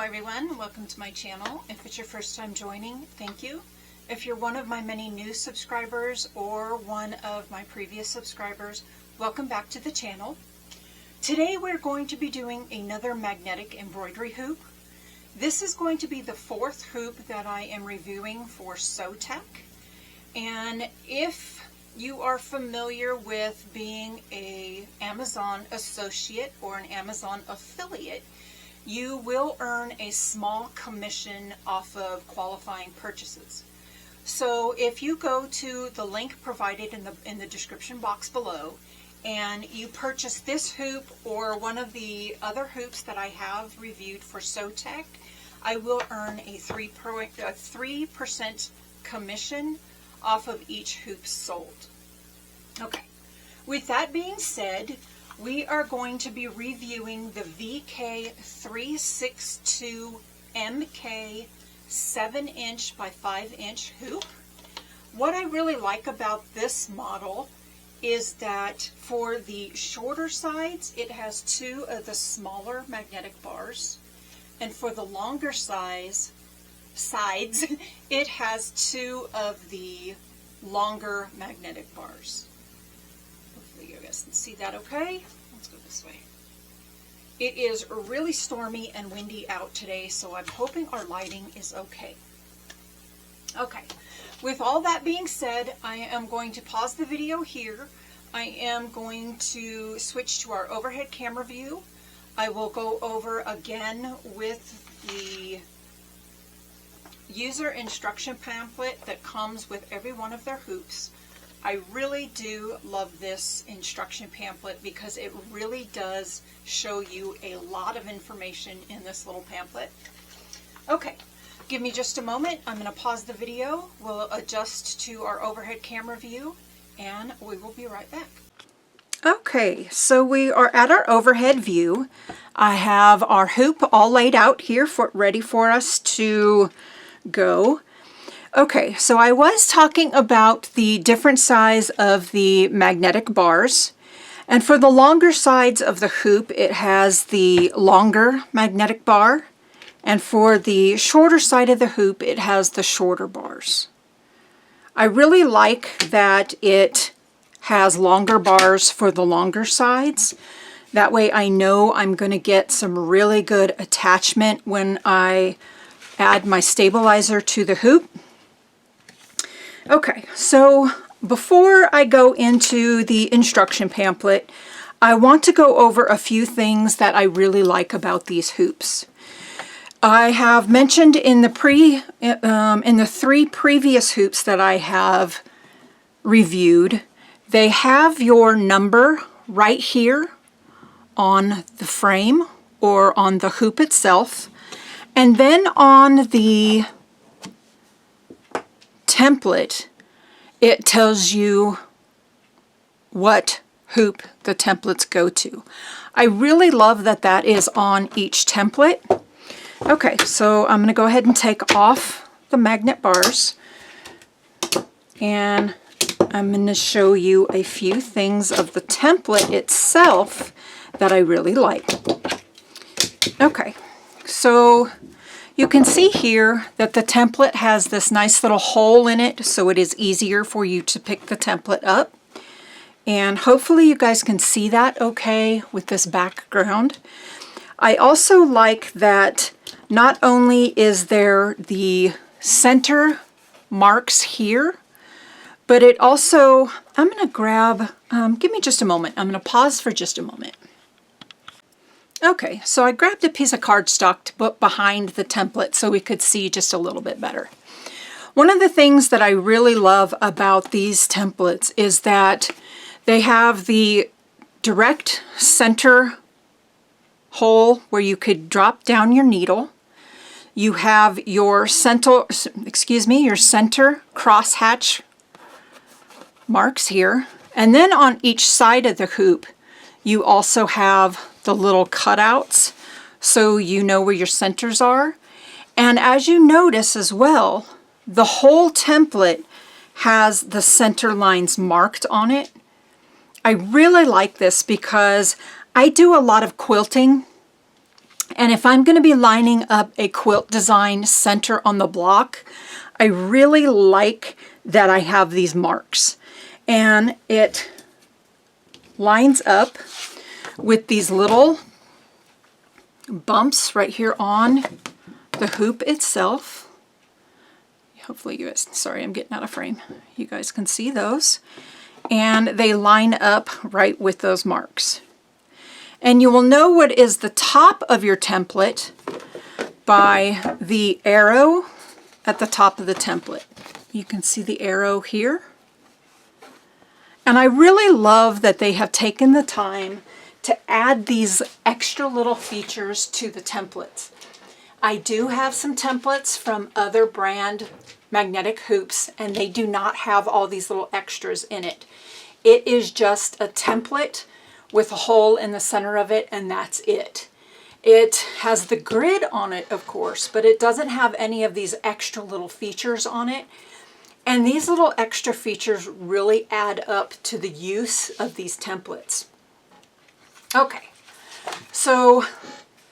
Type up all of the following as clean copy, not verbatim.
everyone, welcome to my channel. If it's your first time joining, thank you. If you're one of my many new subscribers or one of my previous subscribers, welcome back to the channel. Today we're going to be doing another magnetic embroidery hoop. This is going to be the fourth hoop that I am reviewing for SewTech. And if you are familiar with being an Amazon associate or an Amazon affiliate, you will earn a small commission off of qualifying purchases. So if you go to the link provided in the description box below and you purchase this hoop or one of the other hoops that I have reviewed for SewTech, I will earn a 3% commission off of each hoop sold. Okay, with that being said, we are going to be reviewing the VK362MK 7" by 5" hoop. What I really like about this model is that for the shorter sides, it has two of the smaller magnetic bars, and for the longer sides, it has two of the longer magnetic bars. Hopefully you guys can see that okay. Let's go this way. It is really stormy and windy out today, so I'm hoping our lighting is okay. Okay, with all that being said, I am going to pause the video here. I am going to switch to our overhead camera view. I will go over again with the user instruction pamphlet that comes with every one of their hoops. I really do love this instruction pamphlet because it really does show you a lot of information in this little pamphlet. Okay, give me just a moment. I'm going to pause the video. We'll adjust to our overhead camera view and we will be right back. Okay, so we are at our overhead view. I have our hoop all laid out here ready for us to go. Okay, so I was talking about the different size of the magnetic bars, and for the longer sides of the hoop it has the longer magnetic bar, and for the shorter side of the hoop it has the shorter bars. I really like that it has longer bars for the longer sides. That way I know I'm going to get some really good attachment when I add my stabilizer to the hoop. Okay, so before I go into the instruction pamphlet, I want to go over a few things that I really like about these hoops. I have mentioned in the three previous hoops that I have reviewed, they have your number right here on the frame or on the hoop itself, and then on the template it tells you what hoop the templates go to. I really love that that is on each template. Okay, so I'm going to go ahead and take off the magnet bars and I'm going to show you a few things of the template itself that I really like. Okay, so you can see here that the template has this nice little hole in it, so it is easier for you to pick the template up. And hopefully you guys can see that okay with this background. I also like that not only is there the center marks here, but it also, I'm going to grab, give me just a moment. I'm going to pause for just a moment. Okay, so I grabbed a piece of cardstock to put behind the template so we could see just a little bit better. One of the things that I really love about these templates is that they have the direct center hole where you could drop down your needle. You have your center crosshatch marks here, and then on each side of the hoop you also have the little cutouts so you know where your centers are. And as you notice as well, the whole template has the center lines marked on it. I really like this because I do a lot of quilting And if I'm going to be lining up a quilt design center on the block, I really like that I have these marks. And it lines up with these little bumps right here on the hoop itself. Hopefully you guys, sorry, I'm getting out of frame. You guys can see those. And they line up right with those marks. And you will know what is the top of your template by the arrow at the top of the template. You can see the arrow here. And I really love that they have taken the time to add these extra little features to the templates. I do have some templates from other brand magnetic hoops, and they do not have all these little extras in it. It is just a template with a hole in the center of it, and that's it. It has the grid on it, of course, but it doesn't have any of these extra little features on it. And these little extra features really add up to the use of these templates. Okay, so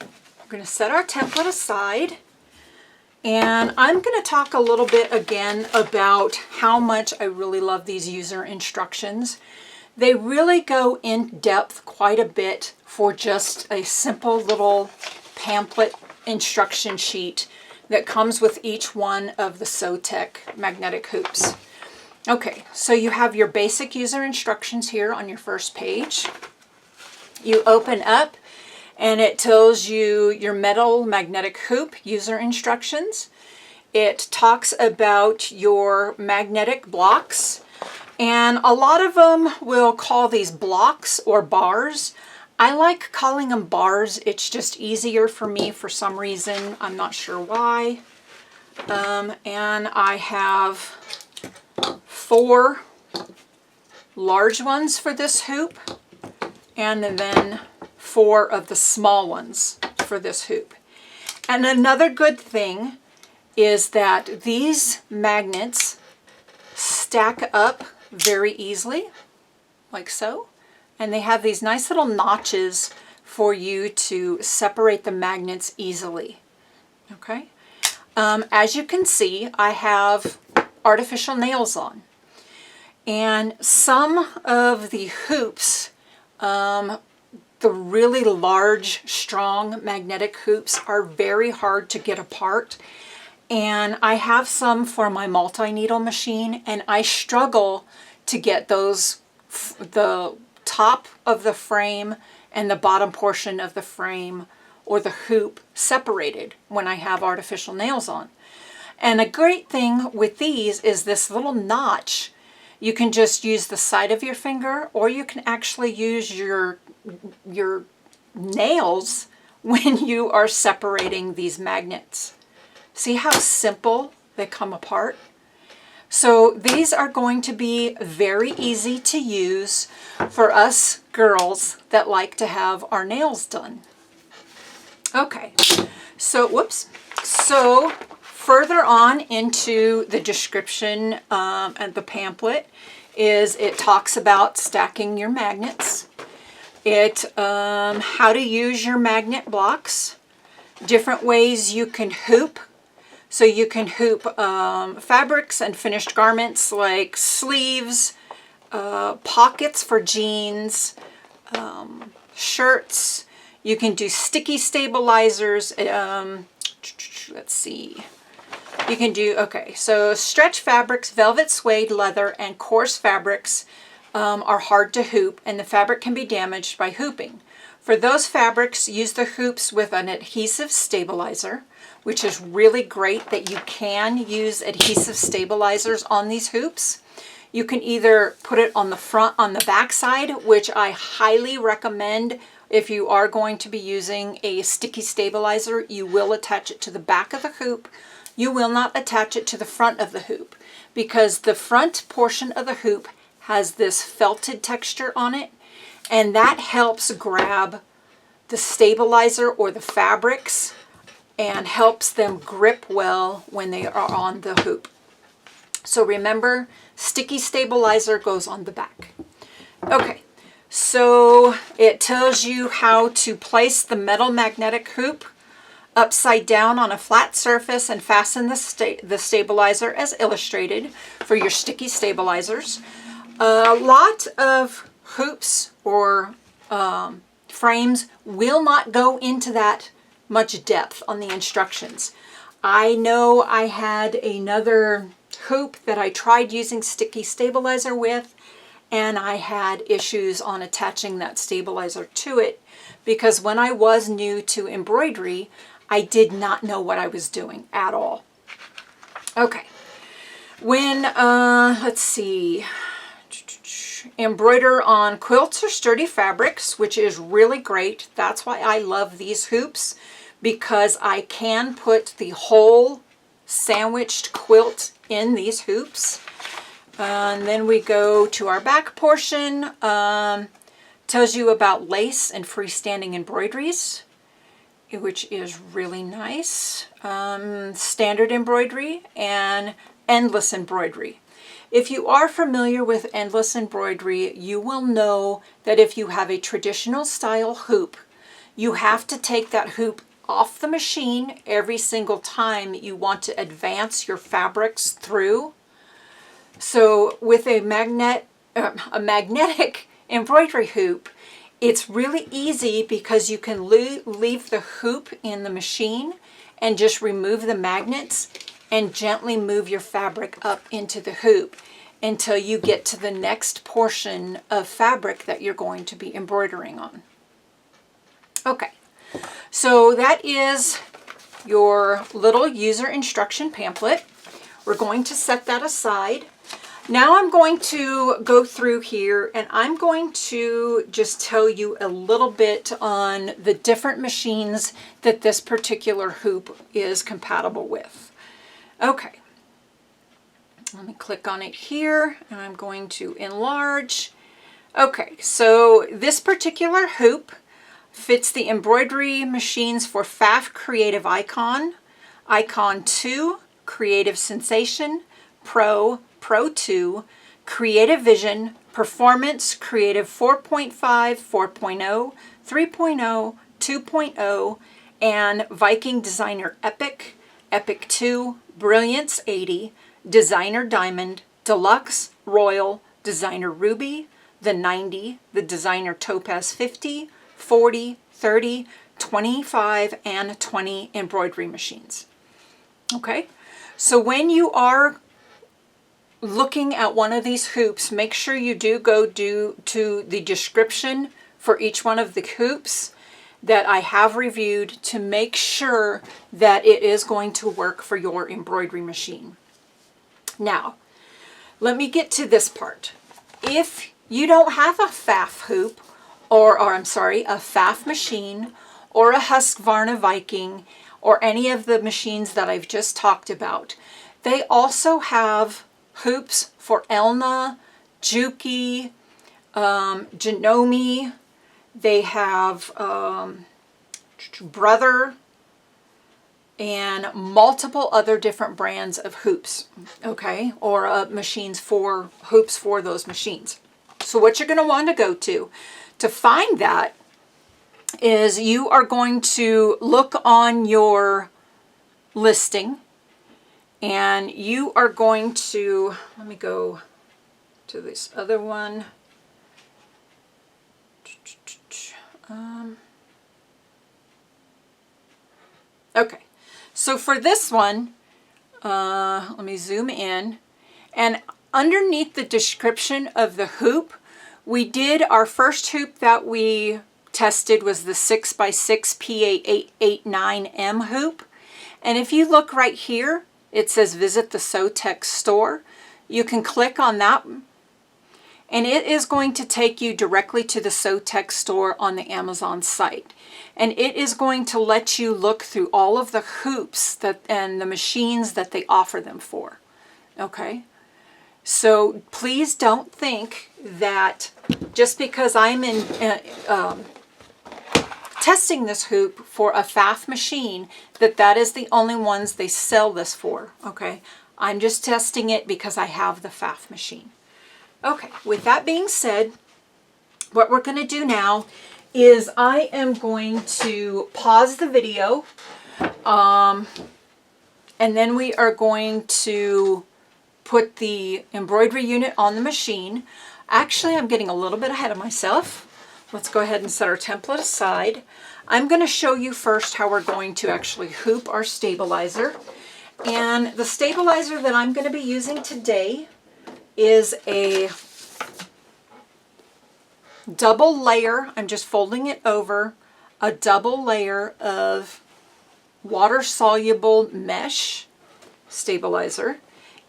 we're going to set our template aside, and I'm going to talk a little bit again about how much I really love these user instructions. They really go in depth quite a bit for just a simple little pamphlet instruction sheet that comes with each one of the SoTech magnetic hoops. Okay, so you have your basic user instructions here on your first page. You open up and it tells you your metal magnetic hoop user instructions. It talks about your magnetic blocks, and a lot of them will call these blocks or bars. I like calling them bars. It's just easier for me for some reason. I'm not sure why. And I have 4 large ones for this hoop, and then 4 of the small ones for this hoop. And another good thing is that these magnets stack up very easily, like so. And they have these nice little notches for you to separate the magnets easily. Okay. As you can see, I have artificial nails on. And some of the hoops, the really large, strong magnetic hoops, are very hard to get apart. And I have some for my multi-needle machine, and I struggle to get those, the top of the frame and the bottom portion of the frame or the hoop separated when I have artificial nails on. And a great thing with these is this little notch. You can just use the side of your finger, or you can actually use your nails when you are separating these magnets. See how simple they come apart? So these are going to be very easy to use for us girls that like to have our nails done. Okay, so whoops. So further on into the description and the pamphlet is it talks about stacking your magnets. It how to use your magnet blocks, different ways you can hoop. So you can hoop fabrics and finished garments like sleeves, pockets for jeans, shirts. You can do sticky stabilizers. Let's see. You can do, okay, so stretch fabrics, velvet, suede, leather, and coarse fabrics are hard to hoop, and the fabric can be damaged by hooping. For those fabrics, use the hoops with an adhesive stabilizer, which is really great that you can use adhesive stabilizers on these hoops. You can either put it on the front, on the back side, which I highly recommend. If you are going to be using a sticky stabilizer, you will attach it to the back of the hoop. You will not attach it to the front of the hoop, because the front portion of the hoop has this felted texture on it, and that helps grab the stabilizer or the fabrics and helps them grip well when they are on the hoop. So remember, sticky stabilizer goes on the back. Okay, so it tells you how to place the metal magnetic hoop upside down on a flat surface and fasten the stabilizer as illustrated for your sticky stabilizers. A lot of hoops or frames will not go into that much depth on the instructions. I know I had another hoop that I tried using sticky stabilizer with, and I had issues on attaching that stabilizer to it because when I was new to embroidery, I did not know what I was doing at all. Okay, when, let's see, embroider on quilts or sturdy fabrics, which is really great. That's why I love these hoops, because I can put the whole sandwiched quilt in these hoops. And then we go to our back portion. Tells you about lace and freestanding embroideries, which is really nice. Standard embroidery and endless embroidery. If you are familiar with endless embroidery, you will know that if you have a traditional style hoop, you have to take that hoop off the machine every single time you want to advance your fabrics through. So with a magnetic embroidery hoop, it's really easy because you can leave the hoop in the machine and just remove the magnets and gently move your fabric up into the hoop until you get to the next portion of fabric that you're going to be embroidering on. Okay, so that is your little user instruction pamphlet. We're going to set that aside. Now I'm going to go through here and I'm going to just tell you a little bit on the different machines that this particular hoop is compatible with. Okay, let me click on it here and I'm going to enlarge. Okay, so this particular hoop fits the embroidery machines for FAF Creative Icon, Icon 2, Creative Sensation, Pro, Pro 2, Creative Vision, Performance, Creative 4.5, 4.0, 3.0, 2.0, and Viking Designer Epic, Epic 2, Brilliance 80, Designer Diamond, Deluxe, Royal, Designer Ruby, the 90, the Designer Topaz 50, 40, 30, 25, and 20 embroidery machines. Okay, so when you are looking at one of these hoops, make sure you do go to the description for each one of the hoops that I have reviewed to make sure that it is going to work for your embroidery machine. Now, let me get to this part. If you don't have a FAF hoop, or I'm sorry, a FAF machine, or a Husqvarna Viking, or any of the machines that I've just talked about, they also have hoops for Elna, Juki, Janome. They have Brother, and multiple other different brands of hoops, okay, or machines for hoops for those machines. So what you're going to want to go to find that is you are going to look on your listing and you are going to, let me go to this other one. Okay, so for this one, let me zoom in, and underneath the description of the hoop, we did our first hoop that we tested was the 6x6 PA889M hoop. And if you look right here, it says visit the Sotex store. You can click on that and it is going to take you directly to the Sotex store on the Amazon site. And it is going to let you look through all of the hoops and the machines that they offer them for. Okay? So please don't think that just because I'm testing this hoop for a FAF machine, that is the only ones they sell this for, okay? I'm just testing it because I have the FAF machine. Okay, with that being said, what we're going to do now is I am going to pause the video. And then we are going to put the embroidery unit on the machine. Actually, I'm getting a little bit ahead of myself. Let's go ahead and set our template aside. I'm going to show you first how we're going to actually hoop our stabilizer. And the stabilizer that I'm going to be using today is a double layer. I'm just folding it over, a double layer of water-soluble mesh stabilizer.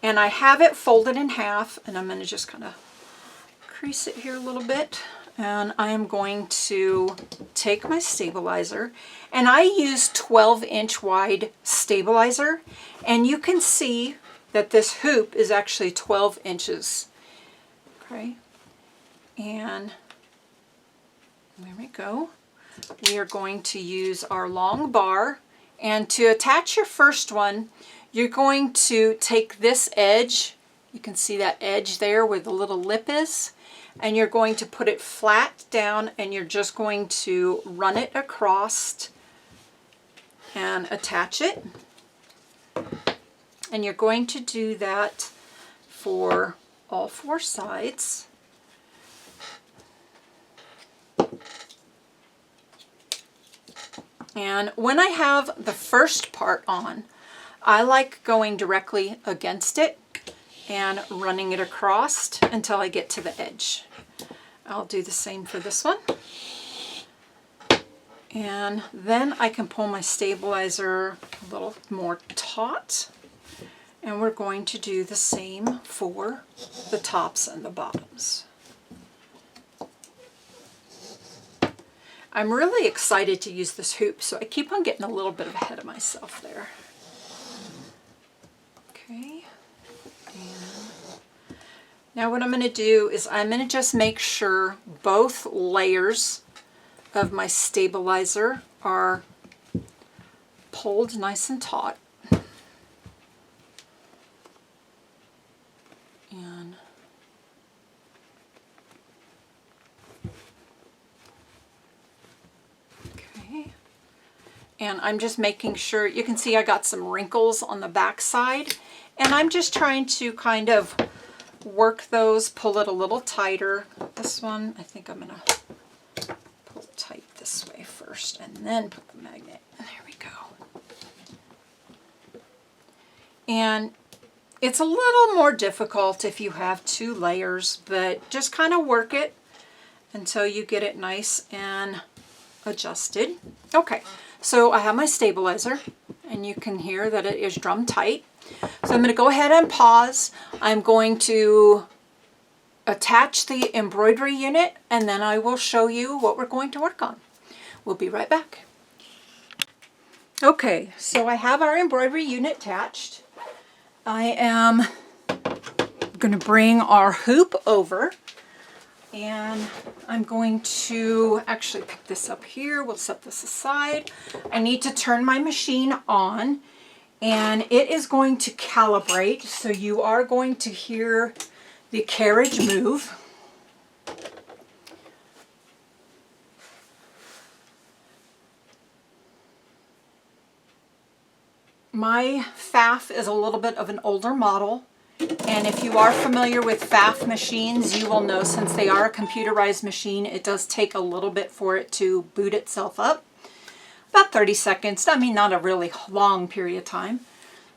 And I have it folded in half, and I'm going to just kind of crease it here a little bit. And I am going to take my stabilizer, and I use 12-inch wide stabilizer, and you can see that this hoop is actually 12 inches. Okay, and there we go. We are going to use our long bar, and to attach your first one, you're going to take this edge, you can see that edge there where the little lip is, and you're going to put it flat down, and you're just going to run it across and attach it. And you're going to do that for all 4 sides. And when I have the first part on, I like going directly against it and running it across until I get to the edge. I'll do the same for this one. And then I can pull my stabilizer a little more taut. And we're going to do the same for the tops and the bottoms. I'm really excited to use this hoop, so I keep on getting a little bit ahead of myself there. Okay. And now what I'm going to do is I'm going to just make sure both layers of my stabilizer are pulled nice and taut. And okay. And I'm just making sure, you can see I got some wrinkles on the back side, and I'm just trying to kind of work those, pull it a little tighter. This one, I think I'm going to pull it tight this way first and then put the magnet. There we go. And it's a little more difficult if you have 2 layers, but just kind of work it until you get it nice and adjusted. Okay, so I have my stabilizer, and you can hear that it is drum tight. So I'm going to go ahead and pause. I'm going to attach the embroidery unit, and then I will show you what we're going to work on. We'll be right back. Okay, so I have our embroidery unit attached. I am going to bring our hoop over, and I'm going to actually pick this up here. We'll set this aside. I need to turn my machine on, and it is going to calibrate, so you are going to hear the carriage move. My FAF is a little bit of an older model, and if you are familiar with FAF machines, you will know since they are a computerized machine, it does take a little bit for it to boot itself up. About 30 seconds, I mean not a really long period of time.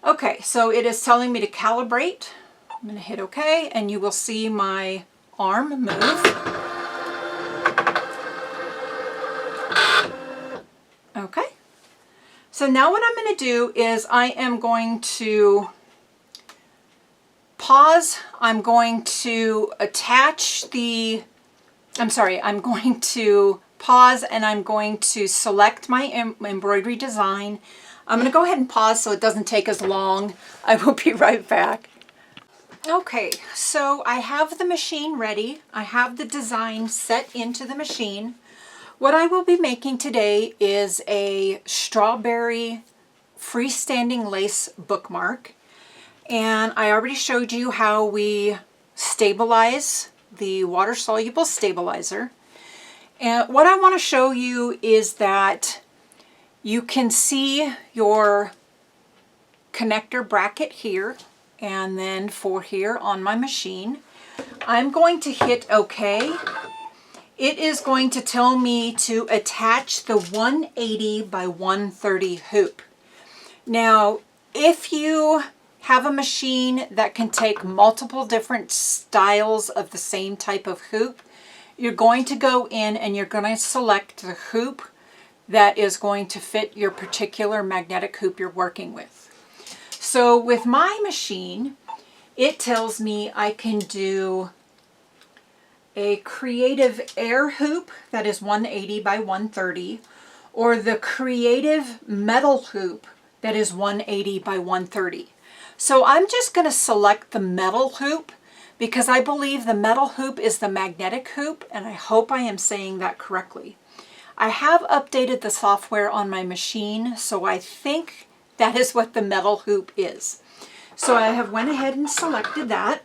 Okay, so it is telling me to calibrate. I'm going to hit OK, and you will see my arm move. Okay. So now what I'm going to do is I am going to pause. I'm going to attach the, I'm going to pause, and I'm going to select my embroidery design. I'm going to go ahead and pause so it doesn't take as long. I will be right back. Okay, so I have the machine ready. I have the design set into the machine. What I will be making today is a strawberry freestanding lace bookmark. And I already showed you how we stabilize the water-soluble stabilizer. And what I want to show you is that You can see your connector bracket here, and then for here on my machine. I'm going to hit OK. It is going to tell me to attach the 180 by 130 hoop. Now, if you have a machine that can take multiple different styles of the same type of hoop, you're going to go in and you're going to select the hoop that is going to fit your particular magnetic hoop you're working with. So with my machine, it tells me I can do a creative air hoop that is 180 by 130, or the creative metal hoop that is 180 by 130. So I'm just going to select the metal hoop because I believe the metal hoop is the magnetic hoop, and I hope I am saying that correctly. I have updated the software on my machine, so I think that is what the metal hoop is. So I have went ahead and selected that.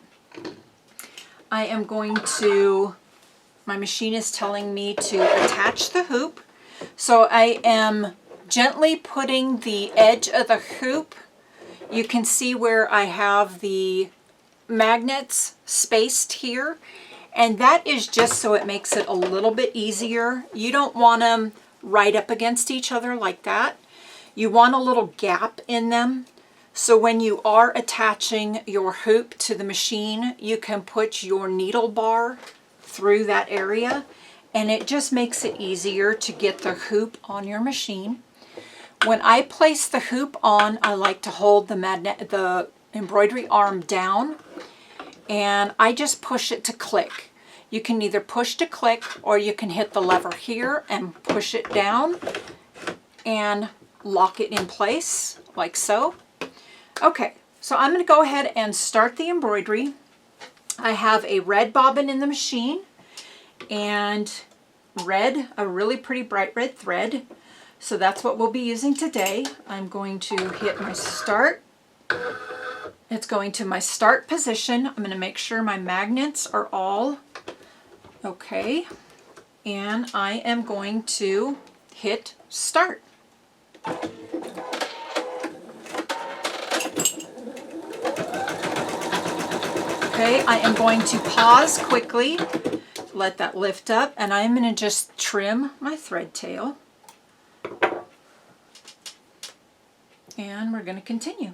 I am going to, my machine is telling me to attach the hoop. So I am gently putting the edge of the hoop. You can see where I have the magnets spaced here. And that is just so it makes it a little bit easier. You don't want them right up against each other like that. You want a little gap in them. So when you are attaching your hoop to the machine, you can put your needle bar through that area, and it just makes it easier to get the hoop on your machine. When I place the hoop on, I like to hold the embroidery arm down, and I just push it to click. You can either push to click, or you can hit the lever here and push it down and lock it in place like so. Okay, so I'm going to go ahead and start the embroidery. I have a red bobbin in the machine and a really pretty bright red thread. So that's what we'll be using today. I'm going to hit my start. It's going to my start position. I'm going to make sure my magnets are all okay. And I am going to hit start. Okay, I am going to pause quickly, let that lift up, and I'm going to just trim my thread tail. And we're going to continue.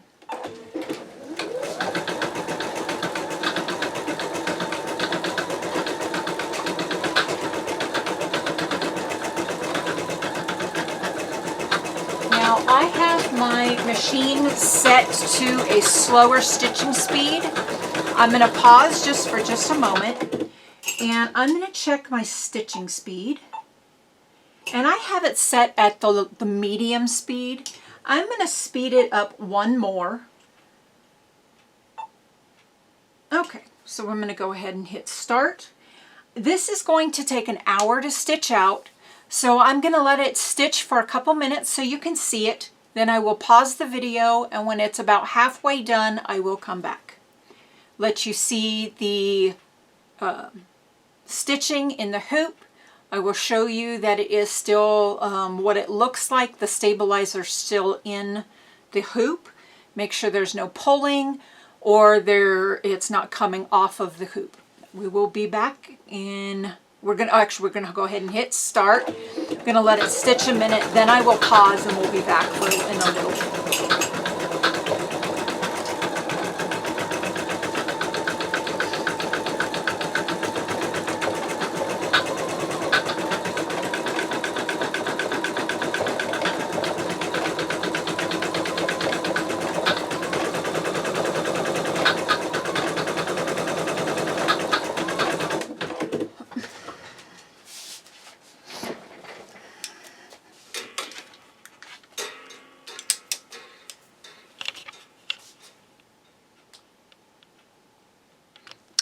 Now I have my machine set to a slower stitching speed. I'm going to pause just for a moment, and I'm going to check my stitching speed. And I have it set at the medium speed. I'm going to speed it up one more. Okay, so I'm going to go ahead and hit start. This is going to take an hour to stitch out, so I'm going to let it stitch for a couple minutes so you can see it. Then I will pause the video, and when it's about halfway done, I will come back. Let you see the stitching in the hoop. I will show you that it is still what it looks like. The stabilizer still in the hoop. Make sure there's no pulling or it's not coming off of the hoop. We will be back in, we're gonna go ahead and hit start. I'm gonna let it stitch a minute, then I will pause and we'll be back in a little bit.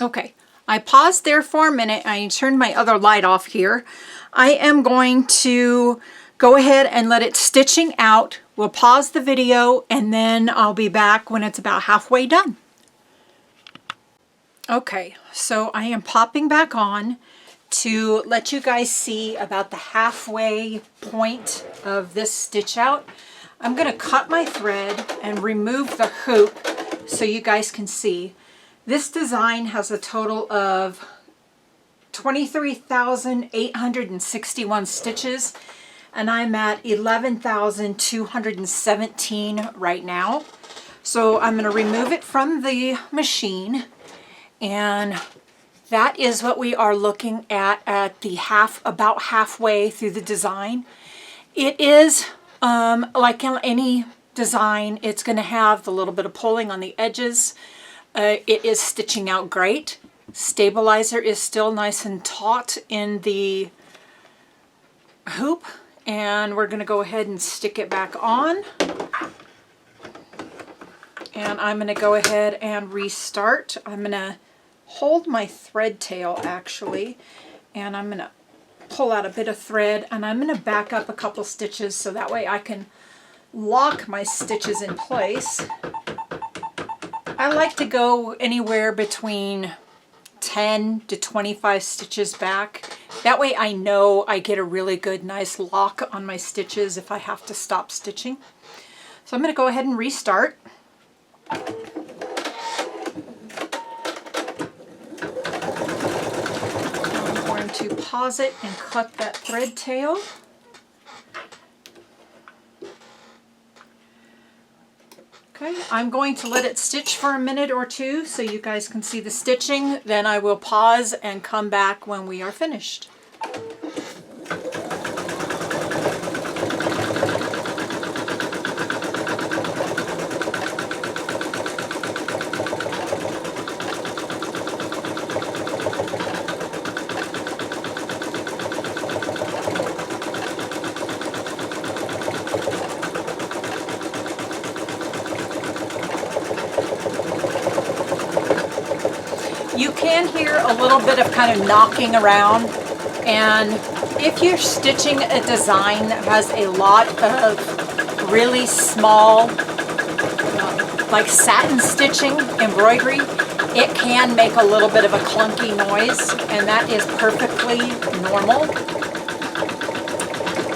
Okay, I paused there for a minute. I turned my other light off here. I am going to go ahead and let it stitching out. We'll pause the video and then I'll be back when it's about halfway done. Okay, so I am popping back on to let you guys see about the halfway point of this stitch out. I'm going to cut my thread and remove the hoop so you guys can see. This design has a total of 23,861 stitches, and I'm at 11,217 right now. So I'm going to remove it from the machine, and that is what we are looking at the about halfway through the design. It is like in any design, it's going to have the little bit of pulling on the edges. It is stitching out great. Stabilizer is still nice and taut in the hoop, and we're going to go ahead and stick it back on. And I'm going to go ahead and restart. I'm going to hold my thread tail actually, and I'm going to pull out a bit of thread, and I'm going to back up a couple stitches so that way I can lock my stitches in place. I like to go anywhere between 10 to 25 stitches back. That way I know I get a really good nice lock on my stitches if I have to stop stitching. So I'm going to go ahead and restart. I'm going to pause it and cut that thread tail. Okay, I'm going to let it stitch for a minute or two so you guys can see the stitching. Then I will pause and come back when we are finished. You can hear a little bit of kind of knocking around, and if you're stitching a design that has a lot of really small, like satin stitching, embroidery, it can make a little bit of a clunky noise, and that is perfectly normal.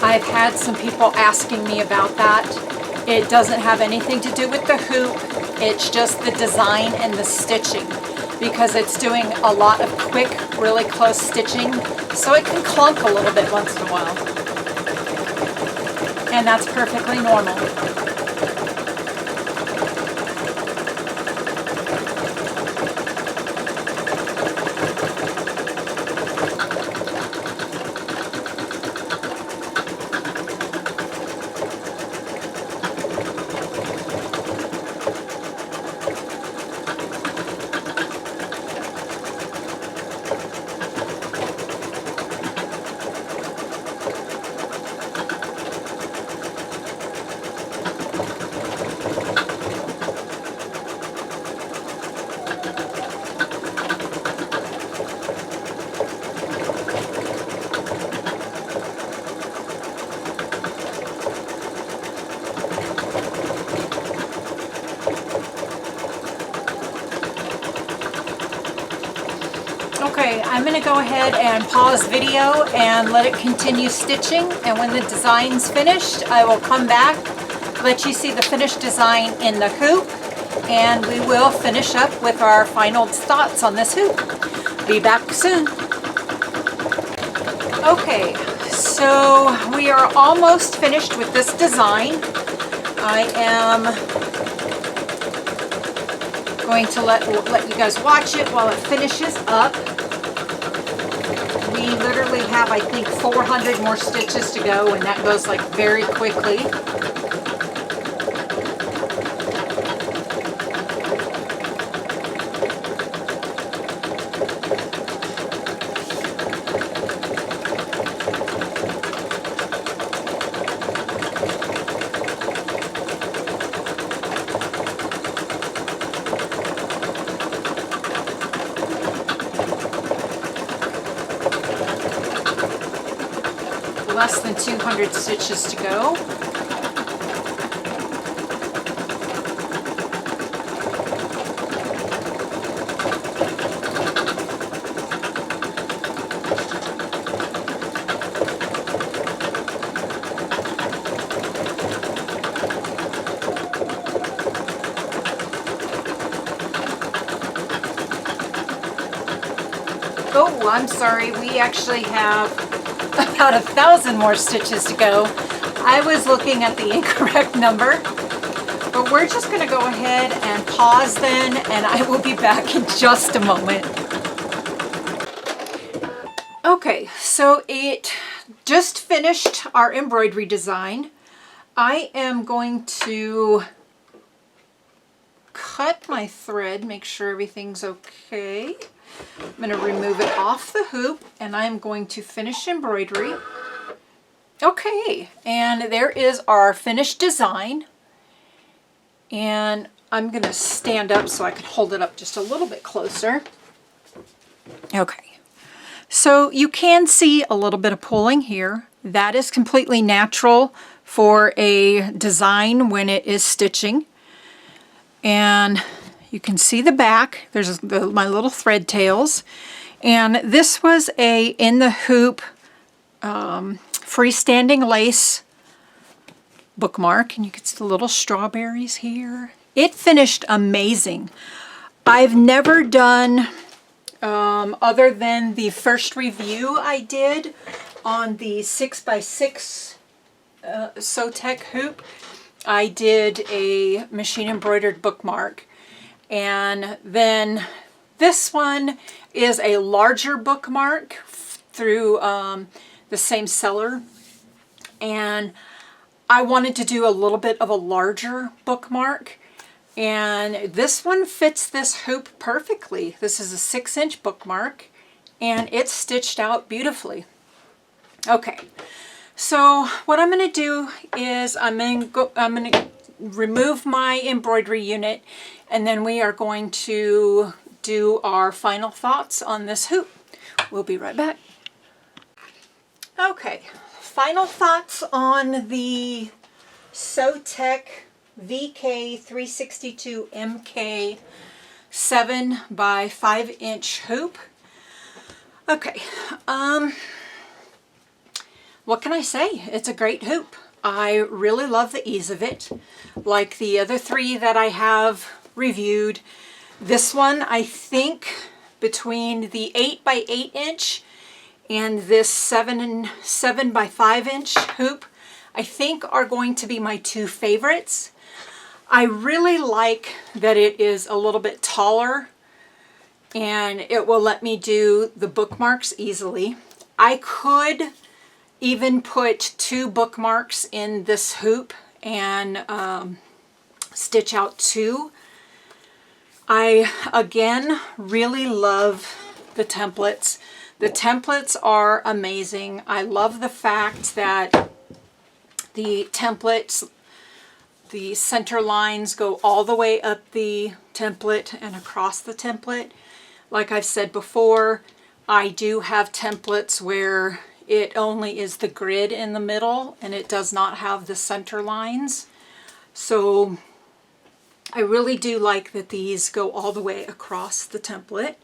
I've had some people asking me about that. It doesn't have anything to do with the hoop, it's just the design and the stitching, because it's doing a lot of quick, really close stitching, so it can clunk a little bit once in a while. And that's perfectly normal. Okay, I'm going to go ahead and pause video and let it continue stitching, and when the design's finished, I will come back, let you see the finished design in the hoop, and we will finish up with our final thoughts on this hoop. Be back soon. Okay, so we are almost finished with this design. I am going to let you guys watch it while it finishes up. We literally have, I think, 400 more stitches to go, and that goes like very quickly. Less than 200 stitches to go. Oh, I'm sorry. We actually have about 1,000 more stitches to go. I was looking at the incorrect number, but we're just going to go ahead and pause then, and I will be back in just a moment. Okay, so it just finished our embroidery design. I am going to cut my thread, make sure everything's okay. I'm going to remove it off the hoop, and I'm going to finish embroidery. Okay, and there is our finished design. And I'm going to stand up so I can hold it up just a little bit closer. Okay, so you can see a little bit of pulling here. That is completely natural for a design when it is stitching. And you can see the back. There's my little thread tails. And this was a in the hoop freestanding lace bookmark, and you can see the little strawberries here. It finished amazing. I've never done, other than the first review I did on the 6x6 Sewtech hoop, I did a machine embroidered bookmark. And then this one is a larger bookmark through the same seller. And I wanted to do a little bit of a larger bookmark, and this one fits this hoop perfectly. This is a 6-inch bookmark, and it's stitched out beautifully. Okay, so what I'm going to do is I'm going to remove my embroidery unit, and then we are going to do our final thoughts on this hoop. We'll be right back. Okay. Final thoughts on the Sewtech VK362MK 7 by 5-inch hoop. Okay, what can I say? It's a great hoop. I really love the ease of it. Like the other three that I have reviewed, this one, I think between the 8 by 8-inch and this 7 by 5-inch hoop, I think are going to be my two favorites. I really like that it is a little bit taller, and it will let me do the bookmarks easily. I could even put 2 bookmarks in this hoop and stitch out 2. I, again, really love the templates. The templates are amazing. I love the fact that the templates, the center lines go all the way up the template and across the template. Like I've said before, I do have templates where it only is the grid in the middle and it does not have the center lines. So I really do like that these go all the way across the template.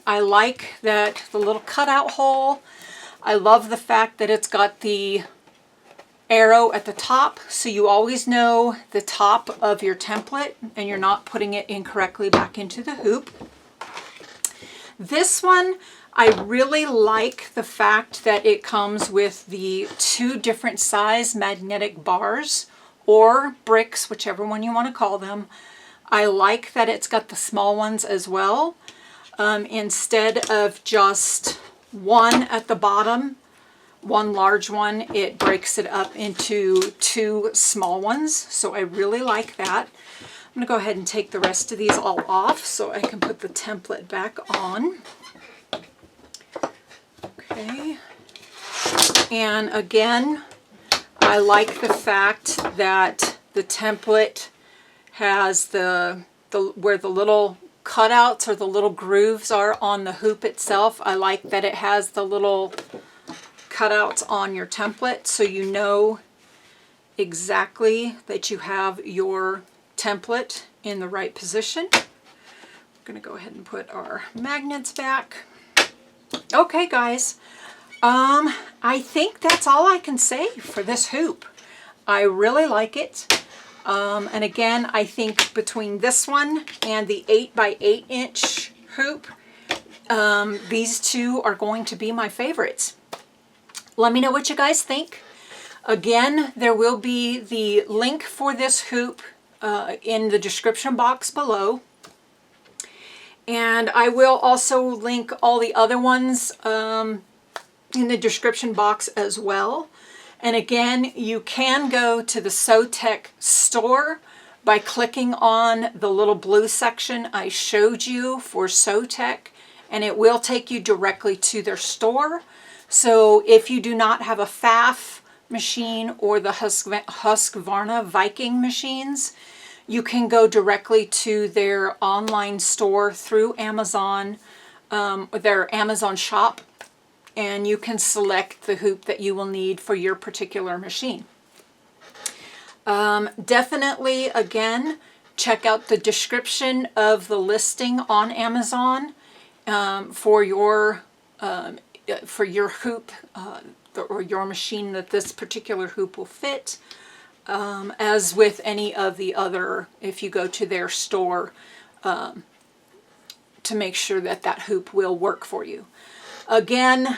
I like that the little cutout hole. I love the fact that it's got the arrow at the top, so you always know the top of your template and you're not putting it incorrectly back into the hoop. This one, I really like the fact that it comes with the 2 different size magnetic bars or bricks, whichever one you want to call them. I like that it's got the small ones as well. Instead of just one at the bottom, one large one, it breaks it up into 2 small ones. So I really like that. I'm going to go ahead and take the rest of these all off so I can put the template back on. Okay. And again, I like the fact that the template has where the little cutouts or the little grooves are on the hoop itself. I like that it has the little cutouts on your template so you know exactly that you have your template in the right position. We're going to go ahead and put our magnets back. Okay, guys, I think that's all I can say for this hoop. I really like it. And again, I think between this one and the 8 by 8-inch hoop, these two are going to be my favorites. Let me know what you guys think. Again, there will be the link for this hoop in the description box below. And I will also link all the other ones in the description box as well. And again, you can go to the SewTech store by clicking on the little blue section I showed you for SewTech, and it will take you directly to their store. So if you do not have a FAF machine or the Husqvarna Viking machines, you can go directly to their online store through Amazon, their Amazon shop, and you can select the hoop that you will need for your particular machine. Definitely, again, check out the description of the listing on Amazon for your hoop or your machine that this particular hoop will fit. As with any of the other, if you go to their store, to make sure that that hoop will work for you. Again,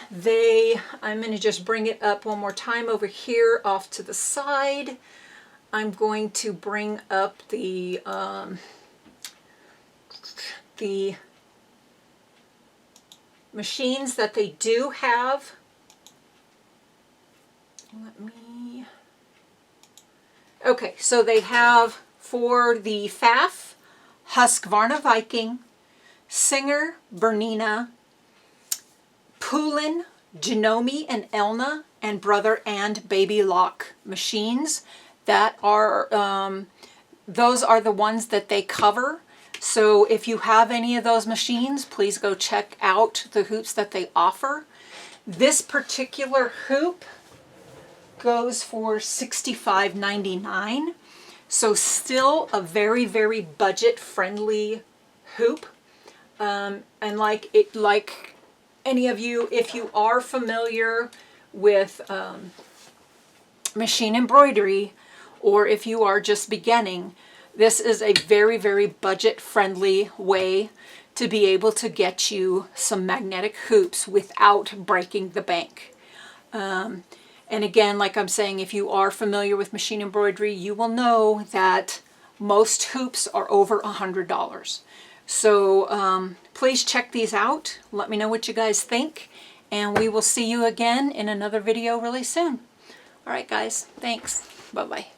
I'm going to just bring it up one more time over here off to the side. I'm going to bring up the machines that they do have. Okay, so they have for the FAF, Husqvarna Viking, Singer, Bernina, Poulin, Janome and Elna, and Brother and Baby Lock machines. That are, those are the ones that they cover. So if you have any of those machines, please go check out the hoops that they offer. This particular hoop goes for $65.99. So still a very, very budget-friendly hoop. And like any of you, if you are familiar with machine embroidery, or if you are just beginning, this is a very, very budget-friendly way to be able to get you some magnetic hoops without breaking the bank. And again, like I'm saying, if you are familiar with machine embroidery, you will know that most hoops are over $100. So please check these out. Let me know what you guys think, and we will see you again in another video really soon. All right, guys. Thanks. Bye-bye.